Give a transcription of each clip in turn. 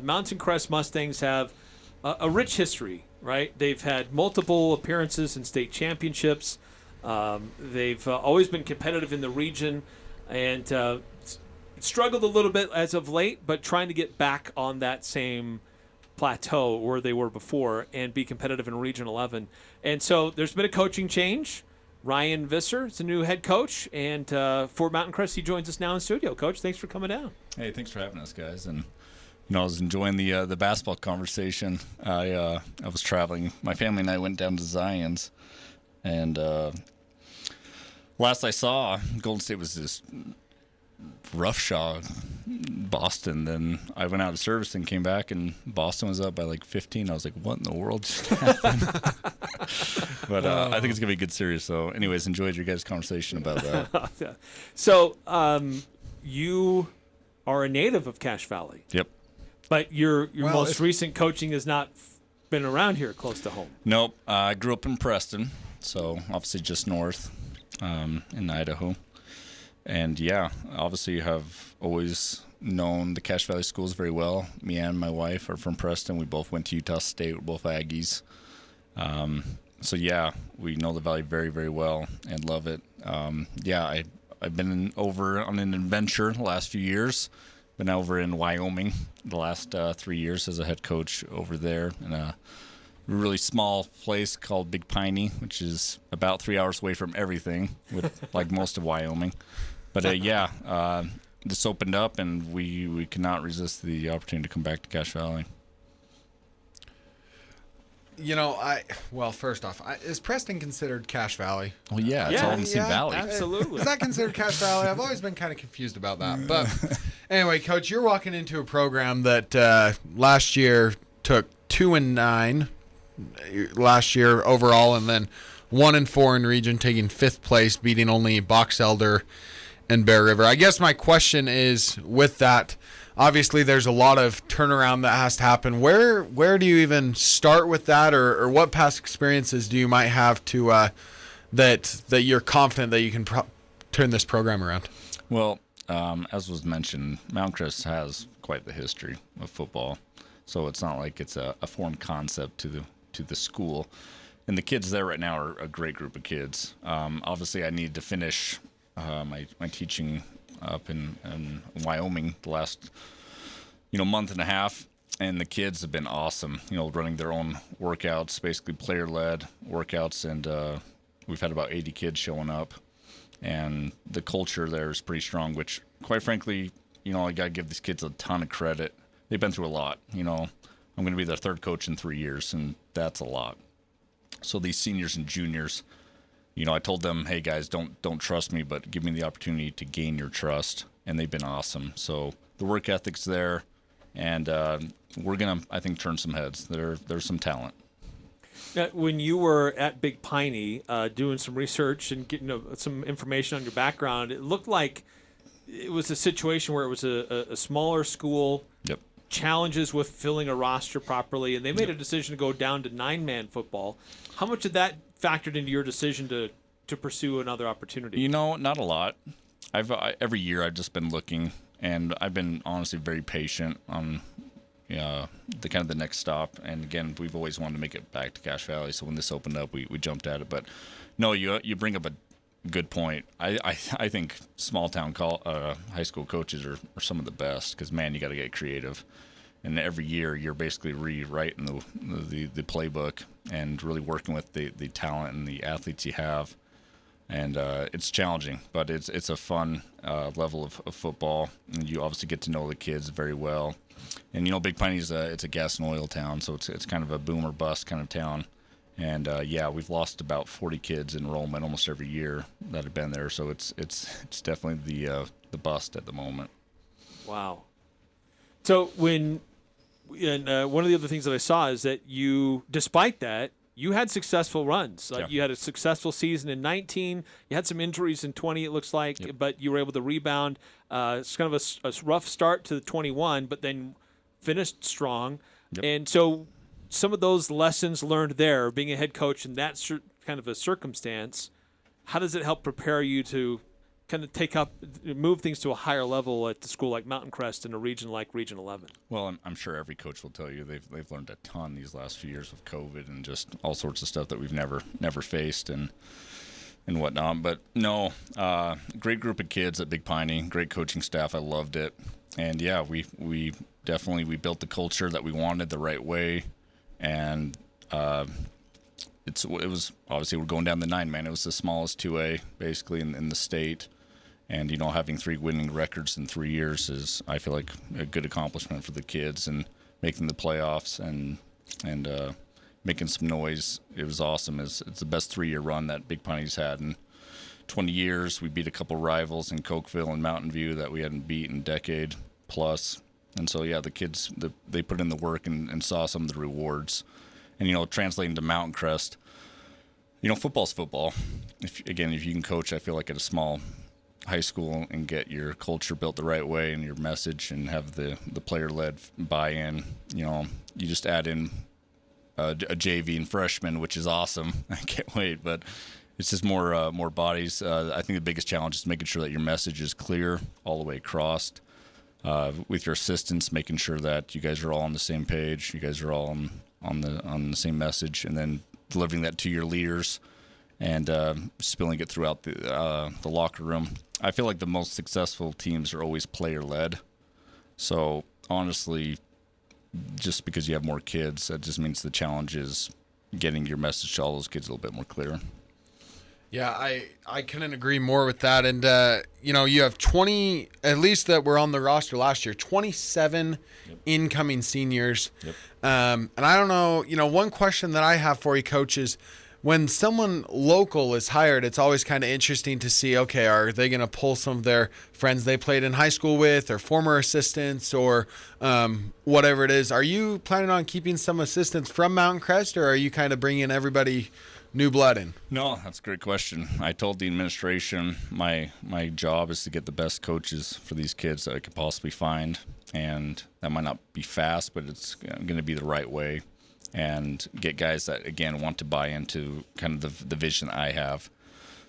Mountain Crest Mustangs have a rich history, right? They've had multiple appearances in state championships. They've always been competitive in the region, and struggled a little bit as of late, but trying to get back on that same plateau where they were before and be competitive in Region 11. And so there's been a coaching change. Ryan Visser is the new head coach, and for Mountain Crest, he joins us now in studio. Coach, thanks for coming down. Hey, thanks for having us, guys. And I was enjoying the basketball conversation. I was traveling. My family and I went down to Zion's, and last I saw, Golden State was this roughshod Boston. Then I went out of service and came back, and Boston was up by like 15. I was like, what in the world just happened? But I think it's going to be a good series. So anyways, enjoyed your guys' conversation about that. So you are a native of Cache Valley. Yep. But your most recent coaching has not been around here close to home. Nope. I grew up in Preston, so obviously just north in Idaho. And, yeah, obviously have always known the Cache Valley schools very well. Me and my wife are from Preston. We both went to Utah State. We're both Aggies. So, yeah, we know the Valley very, very well and love it. I've been over on an adventure the last few years. Been over in Wyoming the last 3 years as a head coach over there in a really small place called Big Piney, which is about 3 hours away from everything, like most of Wyoming. But, this opened up, and we cannot resist the opportunity to come back to Cache Valley. First off, is Preston considered Cache Valley? Well, yeah, it's all in the same valley. Absolutely. Is that considered Cache Valley? I've always been kind of confused about that. But anyway, Coach, you're walking into a program that last year took 2-9 last year overall, and then 1-4 in region, taking 5th place, beating only Box Elder and Bear River. I guess my question is, with that, obviously there's a lot of turnaround that has to happen. Where do you even start with that, or what past experiences do you might have to that you're confident that you can turn this program around? Well, as was mentioned, Mountain Crest has quite the history of football, so it's not like it's a foreign concept to the school. And the kids there right now are a great group of kids. Obviously, I need to finish my teaching up in Wyoming the last month and a half, and the kids have been awesome. Running their own workouts, basically player-led workouts, and we've had about 80 kids showing up, and the culture there is pretty strong. Which, quite frankly, I gotta give these kids a ton of credit. They've been through a lot. I'm going to be their third coach in 3 years, and that's a lot. So these seniors and juniors, I told them, hey guys, don't trust me, but give me the opportunity to gain your trust, and they've been awesome. So the work ethic's there, and we're gonna, I think, turn some heads. There's some talent. Now, when you were at Big Piney doing some research and getting some information on your background, it looked like it was a situation where it was a smaller school. Yep. Challenges with filling a roster properly, and they made a decision to go down to 9-man football. How much of that factored into your decision to pursue another opportunity? Not a lot. Every year I've just been looking, and I've been honestly very patient on the next stop. And again, we've always wanted to make it back to Cache Valley, so when this opened up, we jumped at it. But no, you bring up a good point. I think small town high school coaches are some of the best, because man, you got to get creative. And every year you're basically rewriting the playbook and really working with the talent and the athletes you have. And it's challenging, but it's a fun level of football. And you obviously get to know the kids very well. And Big Piney's it's a gas and oil town, so it's kind of a boom or bust kind of town. And we've lost about 40 kids enrollment almost every year that have been there. So it's definitely the bust at the moment. Wow. So one of the other things that I saw is that you, despite that, you had successful runs. You had a successful season in 19. You had some injuries in 20, it looks like, Yep. but you were able to rebound. It's kind of a rough start to the 21, but then finished strong. Yep. And so some of those lessons learned there, being a head coach in that kind of a circumstance, how does it help prepare you to kind of move things to a higher level at the school like Mountain Crest in a region like Region 11? Well, I'm sure every coach will tell you they've learned a ton these last few years with COVID and just all sorts of stuff that we've never faced and whatnot. But no, great group of kids at Big Piney, great coaching staff. I loved it, and yeah, we definitely built the culture that we wanted the right way, and it was obviously we're going down the 9-man. It was the smallest 2A basically in the state. And, having 3 winning records in 3 years is, I feel like, a good accomplishment for the kids, and making the playoffs and making some noise. It was awesome. It's the best 3-year run that Big Piney's had in 20 years. We beat a couple rivals in Cokeville and Mountain View that we hadn't beat in a decade plus. And so, yeah, the kids, they put in the work and saw some of the rewards. And, translating to Mountain Crest, football's football. If you can coach, I feel like at a small high school and get your culture built the right way and your message and have the player-led buy-in, you just add in a JV and freshman, which is awesome. I can't wait, but it's just more bodies. I think the biggest challenge is making sure that your message is clear all the way across. With your assistants, making sure that you guys are all on the same page, you guys are all on the same message, and then delivering that to your leaders and spilling it throughout the locker room. I feel like the most successful teams are always player-led. So honestly, just because you have more kids, that just means the challenge is getting your message to all those kids a little bit more clear. Yeah, I couldn't agree more with that. And, you have 20, at least that were on the roster last year, 27 incoming seniors. Yep. And I don't know, one question that I have for you, Coach, is when someone local is hired, it's always kind of interesting to see, okay, are they going to pull some of their friends they played in high school with or former assistants or whatever it is? Are you planning on keeping some assistants from Mountain Crest, or are you kind of bringing everybody new blood in? No, that's a great question. I told the administration my job is to get the best coaches for these kids that I could possibly find, and that might not be fast, but it's going to be the right way, and get guys that, again, want to buy into kind of the vision I have.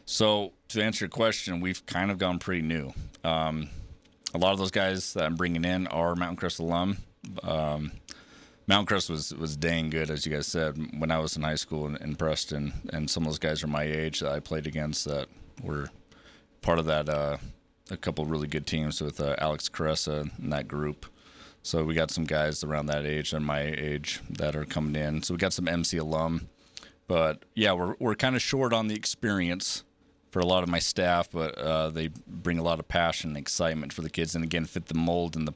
So to answer your question, we've kind of gone pretty new. A lot of those guys that I'm bringing in are Mountain Crest alum. Mountain Crest was dang good, as you guys said, when I was in high school in Preston, and some of those guys are my age that I played against that were part of that, a couple really good teams with Alex Caressa and that group. So we got some guys around that age and my age that are coming in. So we got some MC alum. But, yeah, we're kind of short on the experience for a lot of my staff, but they bring a lot of passion and excitement for the kids and, again, fit the mold and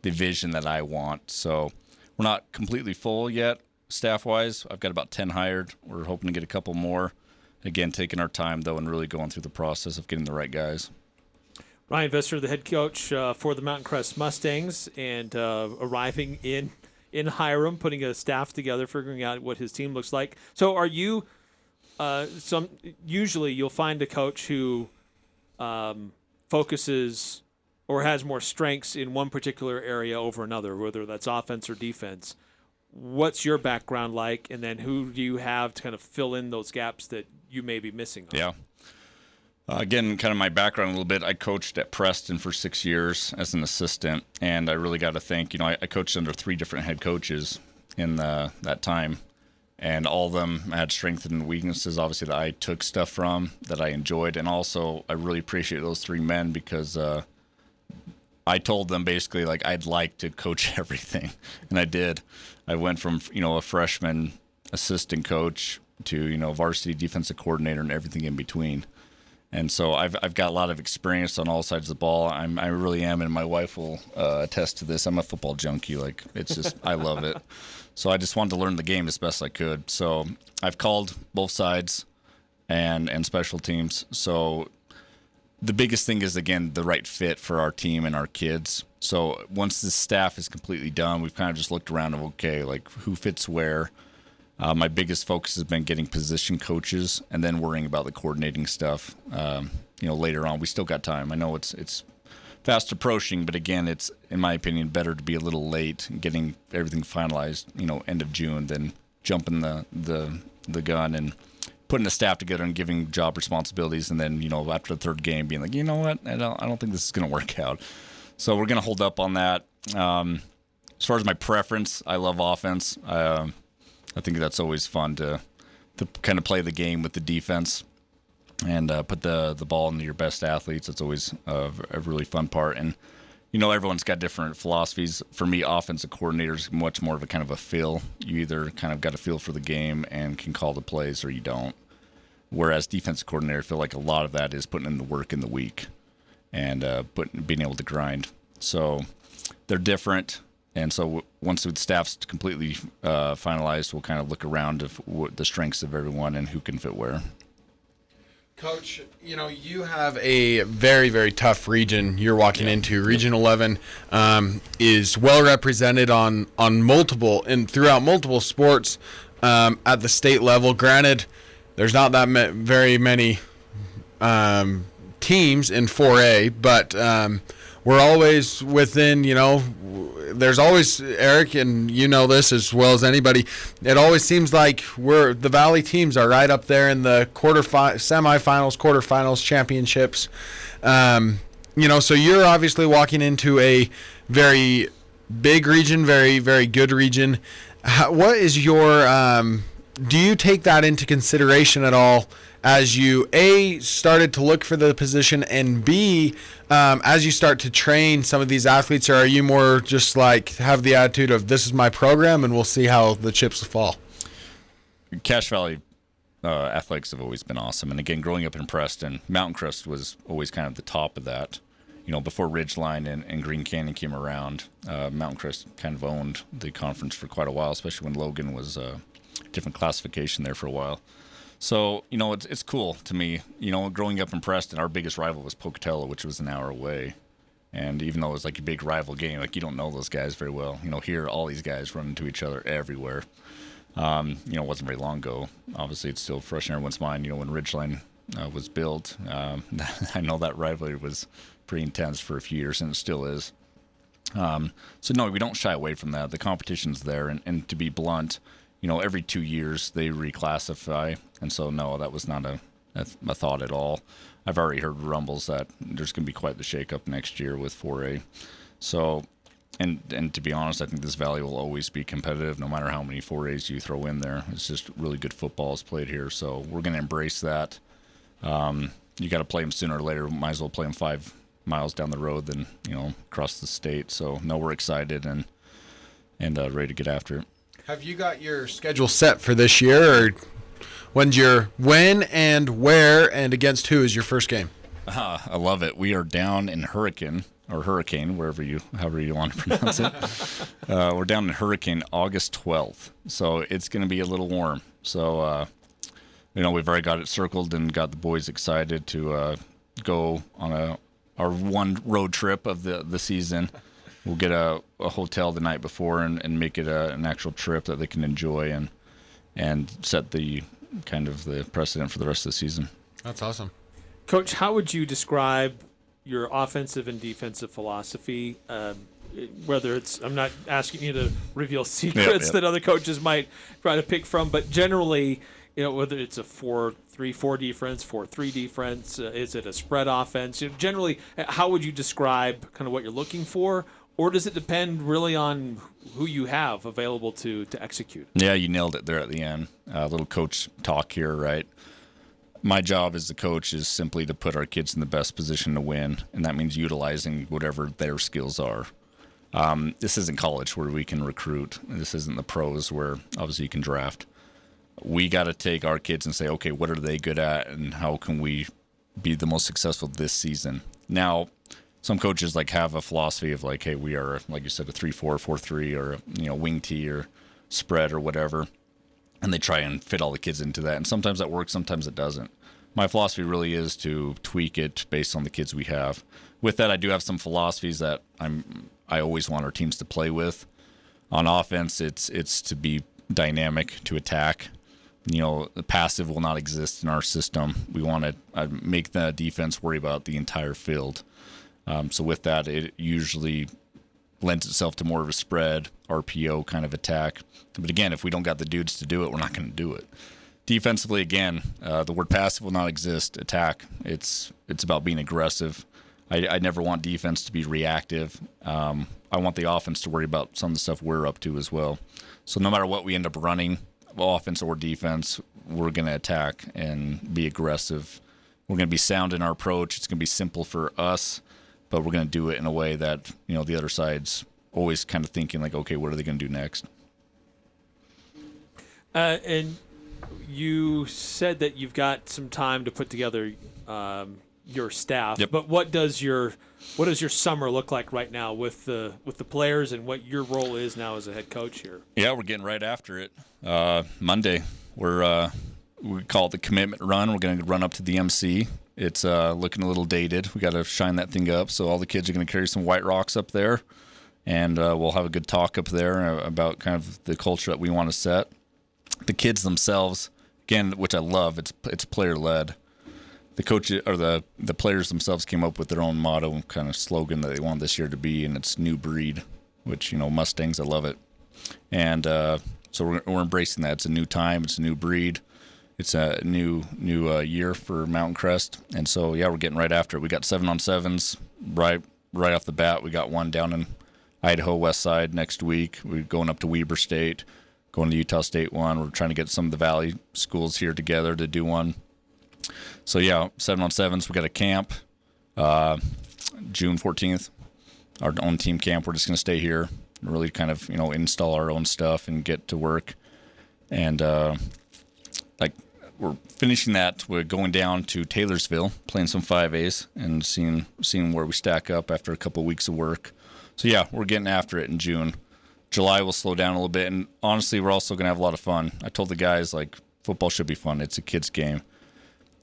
the vision that I want. So we're not completely full yet, staff-wise. I've got about 10 hired. We're hoping to get a couple more. Again, taking our time, though, and really going through the process of getting the right guys. Ryan Visser, the head coach for the Mountain Crest Mustangs, and arriving in Hiram, putting a staff together, figuring out what his team looks like. So are you usually you'll find a coach who focuses or has more strengths in one particular area over another, whether that's offense or defense. What's your background like, and then who do you have to kind of fill in those gaps that you may be missing on? Yeah. Again, kind of my background a little bit. I coached at Preston for 6 years as an assistant, and I really got to think, I coached under 3 different head coaches in that time, and all of them had strengths and weaknesses, obviously, that I took stuff from, that I enjoyed, and also I really appreciate those 3 men because I told them basically, like, I'd like to coach everything, and I did. I went from, a freshman assistant coach to, varsity defensive coordinator and everything in between. And so I've got a lot of experience on all sides of the ball. I really am, and my wife will attest to this. I'm a football junkie. Like, it's just, I love it. So I just wanted to learn the game as best I could. So I've called both sides and special teams. So the biggest thing is, again, the right fit for our team and our kids. So once the staff is completely done, we've kind of just looked around of, okay, like, who fits where. My biggest focus has been getting position coaches and then worrying about the coordinating stuff, later on. We still got time. I know it's fast approaching, but again, it's, in my opinion, better to be a little late and getting everything finalized, end of June than jumping the gun and putting a staff together and giving job responsibilities, and then after the third game being like, you know what, I don't think this is going to work out. So we're going to hold up on that. As far as my preference, I love offense. I think that's always fun to kind of play the game with the defense and put the ball into your best athletes. It's always a really fun part. And everyone's got different philosophies. For me, offensive coordinator is much more of a kind of a feel. You either kind of got a feel for the game and can call the plays, or you don't. Whereas defensive coordinator, I feel like a lot of that is putting in the work in the week and being able to grind. So they're different. And so once the staff's completely finalized, we'll kind of look around at the strengths of everyone and who can fit where. Coach, you have a very, very tough region you're walking into. Region 11 is well represented on multiple and throughout multiple sports at the state level. Granted, there's not that very many teams in 4A, but we're always within, there's always, Eric, and you know this as well as anybody, it always seems like the Valley teams are right up there in the semifinals, quarterfinals, championships. So you're obviously walking into a very big region, very, very good region. What is your, do you take that into consideration at all as you, A, started to look for the position, and B, as you start to train some of these athletes, or are you more just like have the attitude of this is my program and we'll see how the chips fall? Cache Valley athletics have always been awesome. And again, growing up in Preston, Mountain Crest was always kind of the top of that. Before Ridgeline and Green Canyon came around, Mountain Crest kind of owned the conference for quite a while, especially when Logan was a different classification there for a while. So, it's cool to me. Growing up in Preston, our biggest rival was Pocatello, which was an hour away. And even though it was like a big rival game, like you don't know those guys very well. Here, all these guys run into each other everywhere. It wasn't very long ago. Obviously, it's still fresh in everyone's mind. When Ridgeline was built, I know that rivalry was pretty intense for a few years, and it still is. So, no, we don't shy away from that. The competition's there. And to be blunt, every 2 years they reclassify. And so, no, that was not a thought at all. I've already heard rumbles that there's going to be quite the shakeup next year with 4A. So, and to be honest, I think this valley will always be competitive no matter how many 4As you throw in there. It's just really good football is played here. So we're going to embrace that. You got to play them sooner or later. Might as well play them 5 miles down the road than, across the state. So, no, we're excited and ready to get after it. Have you got your schedule set for this year, or when and where and against who is your first game? I love it. We are down in Hurricane, however you want to pronounce it. We're down in Hurricane August 12th, so it's going to be a little warm. So, we've already got it circled and got the boys excited to go on our one road trip of the season. We'll get a hotel the night before and make it an actual trip that they can enjoy and set the kind of the precedent for the rest of the season. That's awesome. Coach, how would you describe your offensive and defensive philosophy? Whether it's, I'm not asking you to reveal secrets that other coaches might try to pick from, but generally, whether it's a 4-3-4 defense, 4-3 defense, is it a spread offense? Generally, how would you describe kind of what you're looking for? Or does it depend really on who you have available to execute? Yeah, you nailed it there at the end. A little coach talk here, right? My job as the coach is simply to put our kids in the best position to win, and that means utilizing whatever their skills are. This isn't college where we can recruit. This isn't the pros where obviously you can draft. We got to take our kids and say, okay, what are they good at, and how can we be the most successful this season? Now, some coaches have a philosophy of hey, we are, like you said, a 3-4, 4-3, or wing tee or spread or whatever, and they try and fit all the kids into that. And sometimes that works, sometimes it doesn't. My philosophy really is to tweak it based on the kids we have. With that, I do have some philosophies that I always want our teams to play with. On offense, it's to be dynamic, to attack. The passive will not exist in our system. We want to make the defense worry about the entire field. So with that, it usually lends itself to more of a spread, RPO kind of attack. But again, if we don't got the dudes to do it, we're not going to do it. defensively, again, the word passive will not exist. Attack. It's about being aggressive. I never want defense to be reactive. I want the offense to worry about some of the stuff we're up to as well. So no matter what we end up running, offense or defense, we're going to attack and be aggressive. We're going to be sound in our approach. It's going to be simple for us, but we're going to do it in a way that, the other side's always kind of thinking like, okay, what are they going to do next? And you said that you've got some time to put together your staff. Yep. But what does your summer look like right now with the players, and what your role is now as a head coach here? Yeah, we're getting right after it. Monday, we call it the commitment run. We're going to run up to the MC. It's looking a little dated. We got to shine that thing up. So all the kids are going to carry some white rocks up there, and we'll have a good talk up there about kind of the culture that we want to set. The kids themselves, again, which I love, it's player led. The coach or the players themselves came up with their own motto and kind of slogan that they want this year to be, and it's new breed, which, Mustangs, I love it. And so we're embracing that. It's a new time. It's a new breed. It's a new year for Mountain Crest. And so, yeah, we're getting right after it. We got 7-on-7s right off the bat. We got one down in Idaho West Side next week. We're going up to Weber State, going to Utah State one. We're trying to get some of the Valley schools here together to do one. So, yeah, 7-on-7s. We got a camp June 14th, our own team camp. We're just going to stay here and really kind of, install our own stuff and get to work. And, we're finishing that. We're going down to Taylorsville, playing some 5As and seeing where we stack up after a couple of weeks of work. So, yeah, we're getting after it in June. July will slow down a little bit. And, honestly, we're also going to have a lot of fun. I told the guys, football should be fun. It's a kid's game.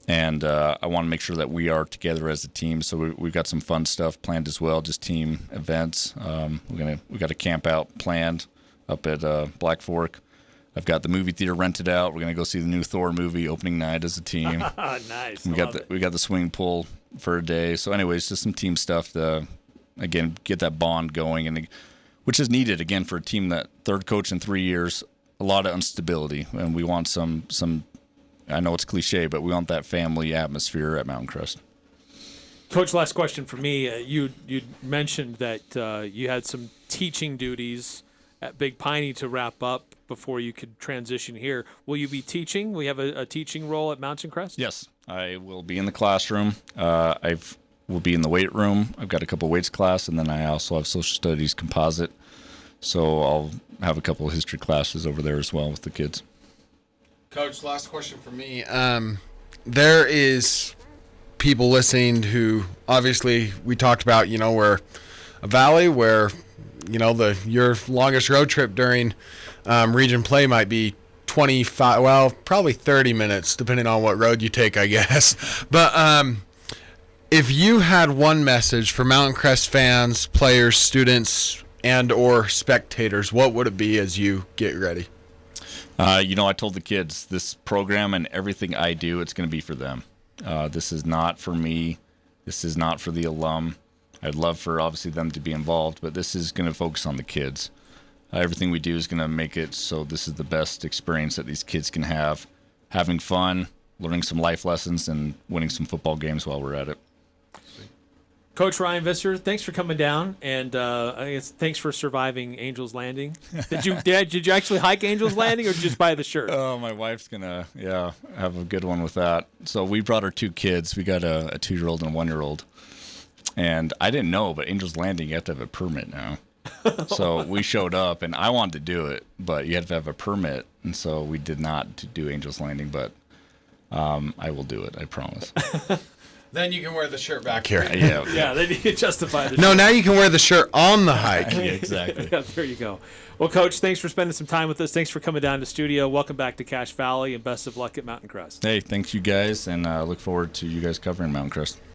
And I want to make sure that we are together as a team. So we've got some fun stuff planned as well, just team events. We got a camp out planned up at Black Fork. I've got the movie theater rented out. We're gonna go see the new Thor movie opening night as a team. Nice. We got the swimming pool for a day. So, anyways, just some team stuff to again get that bond going, and which is needed again for a team that third coach in 3 years. A lot of instability, and we want some. I know it's cliche, but we want that family atmosphere at Mountain Crest. Coach, last question for me. You mentioned that you had some teaching duties at Big Piney to wrap up before you could transition here. Will you be teaching? Will you have a teaching role at Mountain Crest? Yes, I will be in the classroom. Will be in the weight room. I've got a couple weights class, and then I also have social studies composite. So I'll have a couple of history classes over there as well with the kids. Coach, last question for me. There is people listening who, obviously, we talked about, we're a valley where, your longest road trip during region play might be 25, well, probably 30 minutes, depending on what road you take, I guess. But if you had one message for Mountain Crest fans, players, students, and or spectators, what would it be as you get ready? I told the kids this program and everything I do, it's going to be for them. This is not for me. This is not for the alum. I'd love for obviously them to be involved, but this is going to focus on the kids. Everything we do is going to make it so this is the best experience that these kids can have, having fun, learning some life lessons, and winning some football games while we're at it. Coach Ryan Visser, thanks for coming down, and I guess thanks for surviving Angel's Landing. Did you actually hike Angel's Landing, or just buy the shirt? Oh, my wife's gonna have a good one with that. So we brought our two kids. We got a 2-year-old and a 1-year-old, and I didn't know, but Angel's Landing you have to have a permit now. So we showed up, and I wanted to do it, but you have to have a permit, and so we did not do Angel's Landing, but I will do it. I promise. Then you can wear the shirt back here. Yeah, then you can justify the shirt. No, now you can wear the shirt on the hike. Yeah, exactly. Yeah, there you go. Well, Coach, thanks for spending some time with us. Thanks for coming down to the studio. Welcome back to Cache Valley, and best of luck at Mountain Crest. Hey, thanks you guys, and look forward to you guys covering Mountain Crest.